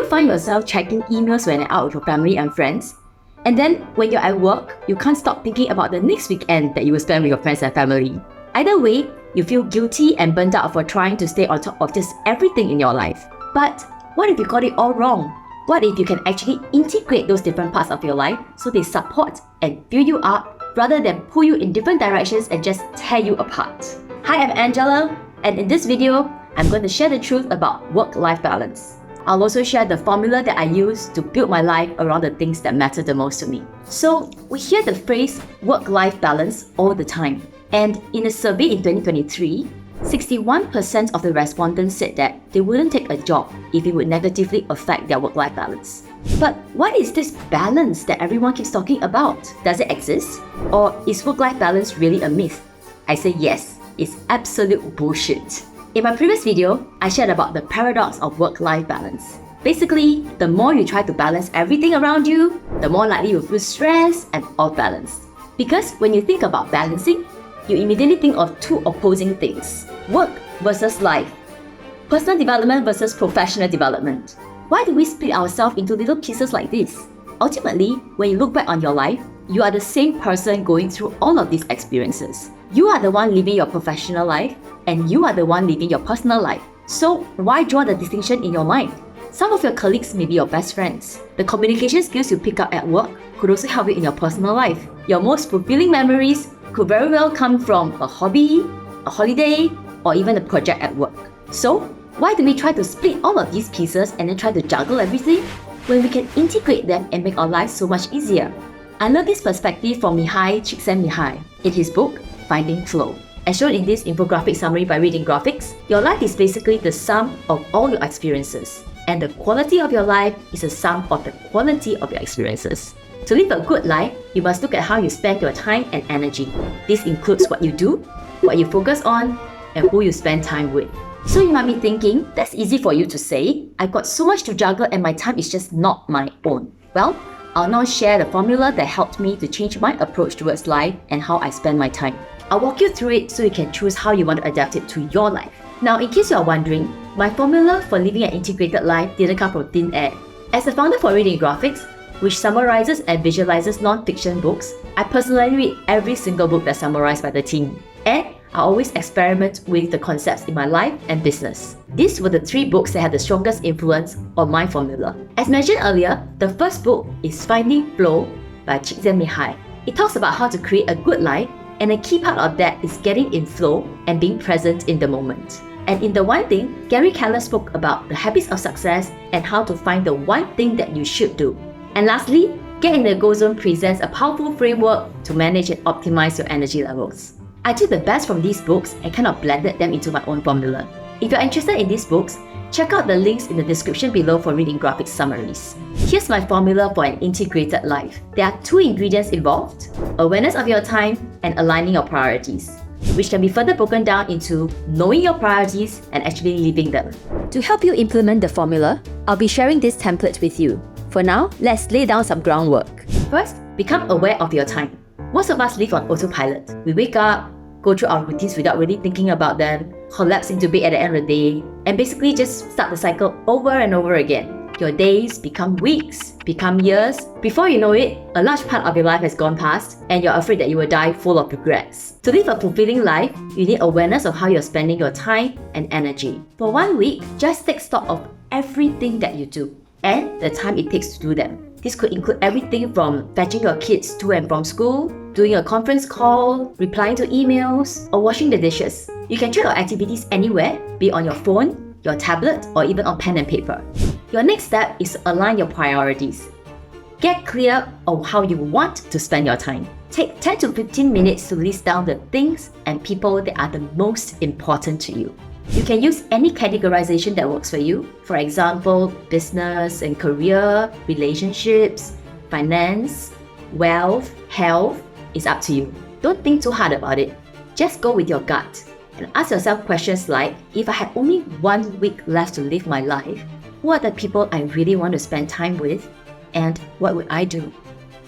find yourself checking emails when you're out with your family and friends? And then when you're at work, you can't stop thinking about the next weekend that you will spend with your friends and family. Either way, you feel guilty and burnt out for trying to stay on top of just everything in your life. But what if you got it all wrong? What if you can actually integrate those different parts of your life so they support and fill you up rather than pull you in different directions and just tear you apart? Hi, I'm Angela, and in this video, I'm going to share the truth about work-life balance. I'll also share the formula that I use to build my life around the things that matter the most to me. So, we hear the phrase work-life balance all the time. And in a survey in 2023, 61% of the respondents said that they wouldn't take a job if it would negatively affect their work-life balance. But what is this balance that everyone keeps talking about? Does it exist? Or is work-life balance really a myth? I say yes, it's absolute bullshit. In my previous video, I shared about the paradox of work-life balance. Basically, the more you try to balance everything around you, the more likely you'll feel stressed and off balance. Because when you think about balancing, you immediately think of two opposing things: work versus life, personal development versus professional development. Why do we split ourselves into little pieces like this? Ultimately, when you look back on your life, you are the same person going through all of these experiences. You are the one living your professional life, and you are the one living your personal life. So why draw the distinction in your mind? Some of your colleagues may be your best friends. The communication skills you pick up at work could also help you in your personal life. Your most fulfilling memories could very well come from a hobby, a holiday, or even a project at work. So, why do we try to split all of these pieces and then try to juggle everything when we can integrate them and make our lives so much easier? I learned this perspective from Mihai Csikszentmihalyi in his book, Finding Flow. As shown in this infographic summary by Reading Graphics, your life is basically the sum of all your experiences, and the quality of your life is the sum of the quality of your experiences. To live a good life, you must look at how you spend your time and energy. This includes what you do, what you focus on, and who you spend time with. So you might be thinking, that's easy for you to say. I've got so much to juggle and my time is just not my own. Well, I'll now share the formula that helped me to change my approach towards life and how I spend my time. I'll walk you through it so you can choose how you want to adapt it to your life. Now, in case you are wondering, my formula for living an integrated life didn't come from thin air. As a founder for Reading Graphics, which summarizes and visualizes non-fiction books, I personally read every single book that's summarized by the team. And I always experiment with the concepts in my life and business. These were the 3 books that had the strongest influence on my formula. As mentioned earlier, the first book is Finding Flow by Csikszentmihalyi. It talks about how to create a good life, and a key part of that is getting in flow and being present in the moment. And in the one thing, Gary Keller spoke about the habits of success and how to find the one thing that you should do. And lastly, Get in the Go Zone presents a powerful framework to manage and optimize your energy levels. I took the best from these books and kind of blended them into my own formula. If you're interested in these books, check out the links in the description below for Reading Graphics summaries. Here's my formula for an integrated life. There are 2 ingredients involved: awareness of your time and aligning your priorities, which can be further broken down into knowing your priorities and actually living them. To help you implement the formula, I'll be sharing this template with you. For now, let's lay down some groundwork. First, become aware of your time. Most of us live on autopilot. We wake up, go through our routines without really thinking about them, collapse into bed at the end of the day, and basically just start the cycle over and over again. Your days become weeks, become years. Before you know it, a large part of your life has gone past, and you're afraid that you will die full of regrets. To live a fulfilling life, you need awareness of how you're spending your time and energy. For 1 week, just take stock of everything that you do and the time it takes to do them. This could include everything from fetching your kids to and from school, doing a conference call, replying to emails, or washing the dishes. You can track your activities anywhere, be it on your phone, your tablet, or even on pen and paper. Your next step is to align your priorities. Get clear on how you want to spend your time. Take 10 to 15 minutes to list down the things and people that are the most important to you. You can use any categorization that works for you. For example, business and career, relationships, finance, wealth, health. It's up to you. Don't think too hard about it. Just go with your gut and ask yourself questions like, if I had only 1 week left to live my life, who are the people I really want to spend time with, and what would I do?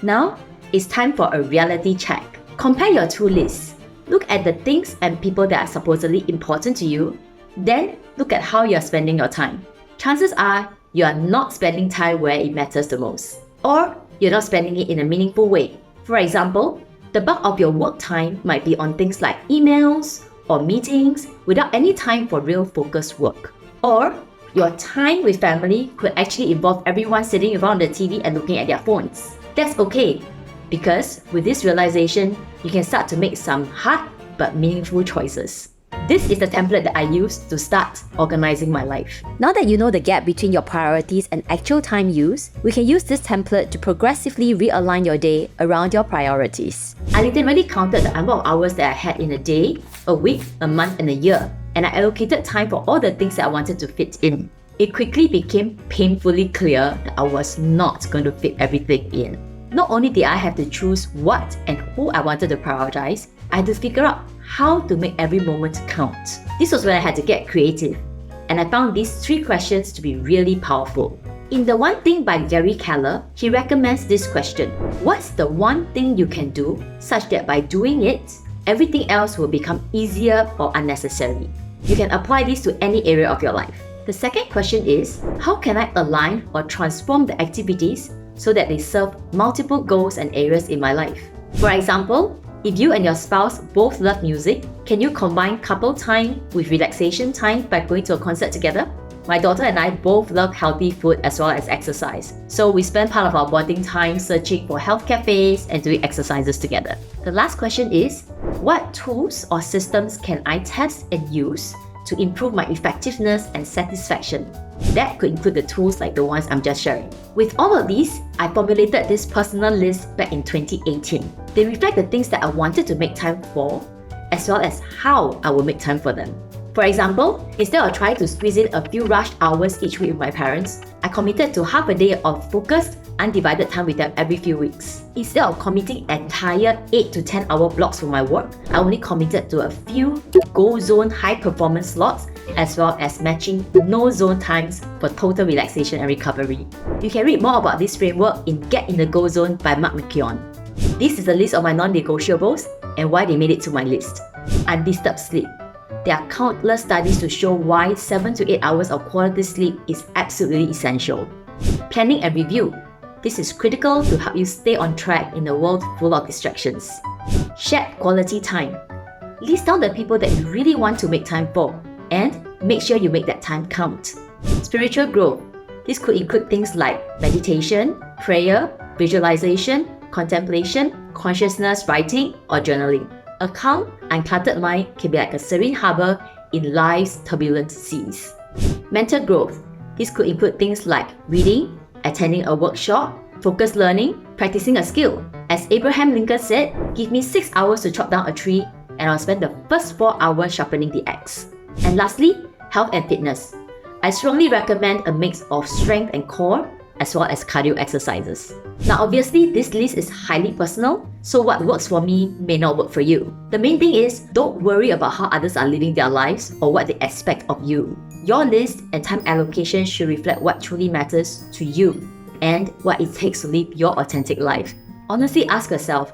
Now, it's time for a reality check. Compare your 2 lists. Look at the things and people that are supposedly important to you. Then look at how you're spending your time. Chances are you are not spending time where it matters the most, or you're not spending it in a meaningful way. For example, the bulk of your work time might be on things like emails or meetings without any time for real focused work. Or your time with family could actually involve everyone sitting around the TV and looking at their phones. That's okay, because with this realization, you can start to make some hard but meaningful choices. This is the template that I use to start organizing my life. Now that you know the gap between your priorities and actual time use, we can use this template to progressively realign your day around your priorities. I literally counted the number of hours that I had in a day, a week, a month, and a year, and I allocated time for all the things that I wanted to fit in. It quickly became painfully clear that I was not going to fit everything in. Not only did I have to choose what and who I wanted to prioritize, I had to figure out how to make every moment count. This was when I had to get creative, and I found these 3 questions to be really powerful. In The One Thing by Gary Keller, he recommends this question: what's the one thing you can do such that by doing it, everything else will become easier or unnecessary? You can apply this to any area of your life. The second question is, how can I align or transform the activities so that they serve multiple goals and areas in my life? For example, if you and your spouse both love music, can you combine couple time with relaxation time by going to a concert together? My daughter and I both love healthy food as well as exercise, so we spend part of our bonding time searching for health cafes and doing exercises together. The last question is, what tools or systems can I test and use to improve my effectiveness and satisfaction? That could include the tools like the ones I'm just sharing. With all of these, I formulated this personal list back in 2018. They reflect the things that I wanted to make time for, as well as how I will make time for them. For example, instead of trying to squeeze in a few rushed hours each week with my parents, I committed to half a day of focused, undivided time with them every few weeks. Instead of committing entire 8 to 10 hour blocks for my work, I only committed to a few Go Zone high performance slots, as well as matching No Zone times for total relaxation and recovery. You can read more about this framework in Get in the Go Zone by Mark McKeown. This is a list of my non-negotiables and why they made it to my list. Undisturbed sleep. There are countless studies to show why 7 to 8 hours of quality sleep is absolutely essential. Planning and review. This is critical to help you stay on track in a world full of distractions. Shared quality time. List down the people that you really want to make time for, and make sure you make that time count. Spiritual growth. This could include things like meditation, prayer, visualization, contemplation, consciousness writing, or journaling. A calm, uncluttered mind can be like a serene harbor in life's turbulent seas. Mental growth. This could include things like reading, attending a workshop, focused learning, practicing a skill. As Abraham Lincoln said, give me 6 hours to chop down a tree, and I'll spend the first 4 hours sharpening the axe. And lastly, health and fitness. I strongly recommend a mix of strength and core, as well as cardio exercises. Now obviously, this list is highly personal, so what works for me may not work for you. The main thing is, don't worry about how others are living their lives or what they expect of you. Your list and time allocation should reflect what truly matters to you and what it takes to live your authentic life. Honestly ask yourself,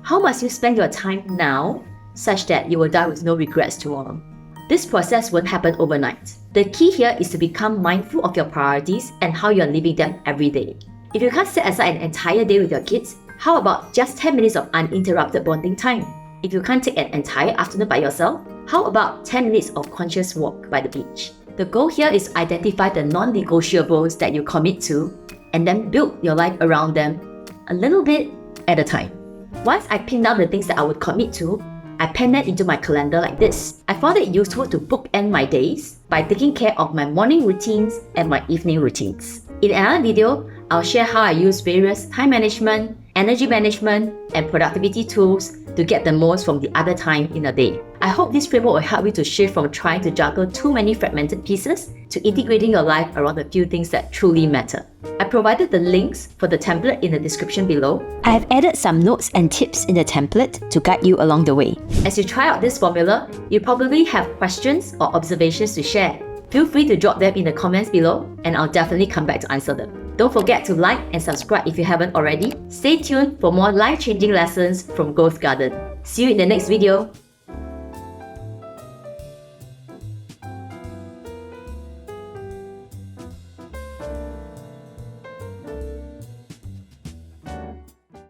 how must you spend your time now such that you will die with no regrets tomorrow? This process won't happen overnight. The key here is to become mindful of your priorities and how you're living them every day. If you can't set aside an entire day with your kids, how about just 10 minutes of uninterrupted bonding time? If you can't take an entire afternoon by yourself, how about 10 minutes of conscious walk by the beach? The goal here is to identify the non-negotiables that you commit to and then build your life around them a little bit at a time. Once I pin down the things that I would commit to, I pen them into my calendar like this. I found it useful to bookend my days by taking care of my morning routines and my evening routines. In another video, I'll share how I use various time management, energy management, and productivity tools to get the most from the other time in a day. I hope this framework will help you to shift from trying to juggle too many fragmented pieces to integrating your life around a few things that truly matter. I provided the links for the template in the description below. I have added some notes and tips in the template to guide you along the way. As you try out this formula, you probably have questions or observations to share. Feel free to drop them in the comments below, and I'll definitely come back to answer them. Don't forget to like and subscribe if you haven't already. Stay tuned for more life-changing lessons from GrowthGarden. See you in the next video.